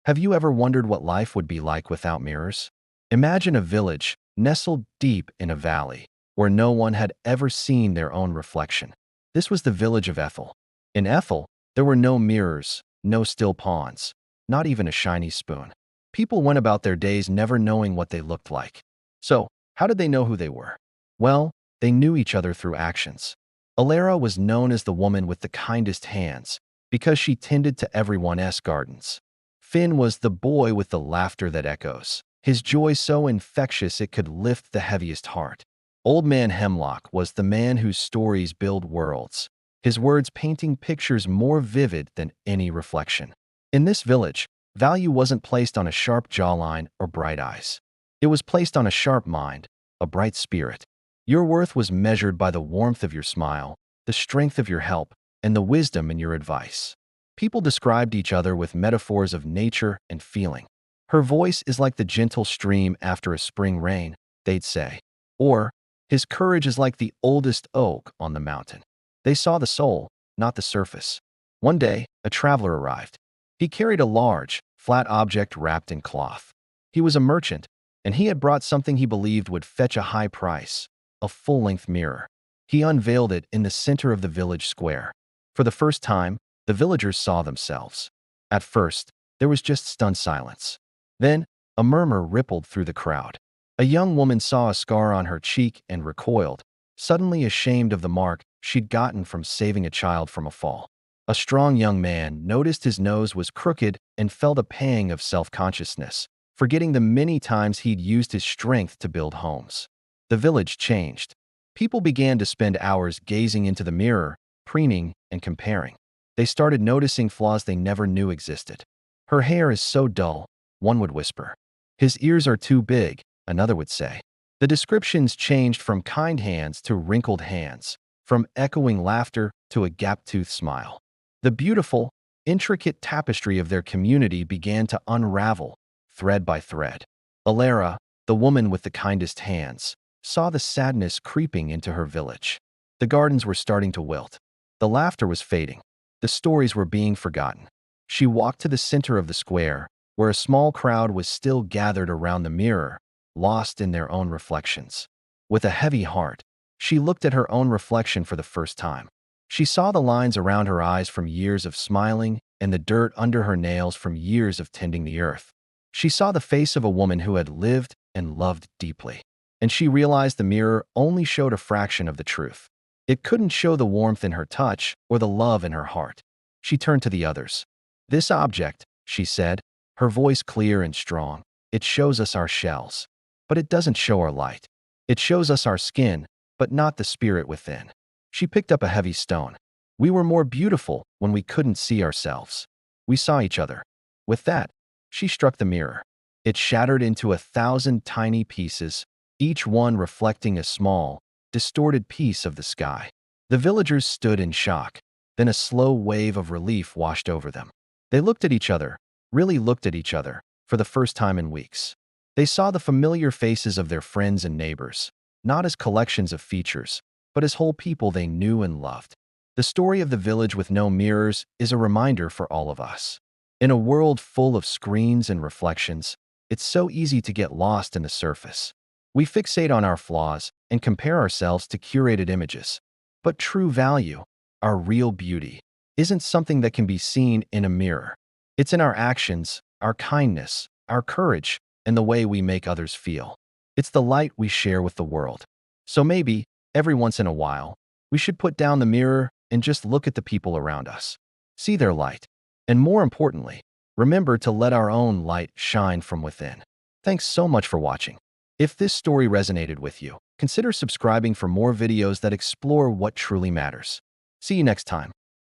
Have you ever wondered what life would be like without mirrors? Imagine a village nestled deep in a valley where no one had ever seen their own reflection. This was the village of Ethel. In Ethel, there were no mirrors, no still ponds, not even a shiny spoon. People went about their days never knowing what they looked like. So, how did they know who they were? Well, they knew each other through actions. Alara was known as the woman with the kindest hands because she tended to everyone's gardens. Finn was the boy with the laughter that echoes, his joy so infectious it could lift the heaviest heart. Old Man Hemlock was the man whose stories build worlds, his words painting pictures more vivid than any reflection. In this village, value wasn't placed on a sharp jawline or bright eyes. It was placed on a sharp mind, a bright spirit. Your worth was measured by the warmth of your smile, the strength of your help, and the wisdom in your advice. People described each other with metaphors of nature and feeling. Her voice is like the gentle stream after a spring rain, they'd say. Or, his courage is like the oldest oak on the mountain. They saw the soul, not the surface. One day, a traveler arrived. He carried a large, flat object wrapped in cloth. He was a merchant, and he had brought something he believed would fetch a high price, a full-length mirror. He unveiled it in the center of the village square. For the first time, the villagers saw themselves. At first, there was just stunned silence. Then, a murmur rippled through the crowd. A young woman saw a scar on her cheek and recoiled, suddenly ashamed of the mark she'd gotten from saving a child from a fall. A strong young man noticed his nose was crooked and felt a pang of self-consciousness, forgetting the many times he'd used his strength to build homes. The village changed. People began to spend hours gazing into the mirror, preening and comparing. They started noticing flaws they never knew existed. Her hair is so dull, one would whisper. His ears are too big, another would say. The descriptions changed from kind hands to wrinkled hands, from echoing laughter to a gap-toothed smile. The beautiful, intricate tapestry of their community began to unravel, thread by thread. Alara, the woman with the kindest hands, saw the sadness creeping into her village. The gardens were starting to wilt. The laughter was fading. The stories were being forgotten. She walked to the center of the square, where a small crowd was still gathered around the mirror, lost in their own reflections. With a heavy heart, she looked at her own reflection for the first time. She saw the lines around her eyes from years of smiling and the dirt under her nails from years of tending the earth. She saw the face of a woman who had lived and loved deeply. And she realized the mirror only showed a fraction of the truth. It couldn't show the warmth in her touch or the love in her heart. She turned to the others. "This object," she said, her voice clear and strong, "it shows us our shells. But it doesn't show our light. It shows us our skin, but not the spirit within." She picked up a heavy stone. "We were more beautiful when we couldn't see ourselves. We saw each other." With that, she struck the mirror. It shattered into 1,000 tiny pieces, each one reflecting a small, distorted piece of the sky. The villagers stood in shock. Then a slow wave of relief washed over them. They looked at each other, really looked at each other, for the first time in weeks. They saw the familiar faces of their friends and neighbors, not as collections of features, but as whole people they knew and loved. The story of the village with no mirrors is a reminder for all of us. In a world full of screens and reflections, it's so easy to get lost in the surface. We fixate on our flaws and compare ourselves to curated images. But true value, our real beauty, isn't something that can be seen in a mirror. It's in our actions, our kindness, our courage, and the way we make others feel. It's the light we share with the world. So maybe, every once in a while, we should put down the mirror and just look at the people around us. See their light. And more importantly, remember to let our own light shine from within. Thanks so much for watching. If this story resonated with you, consider subscribing for more videos that explore what truly matters. See you next time.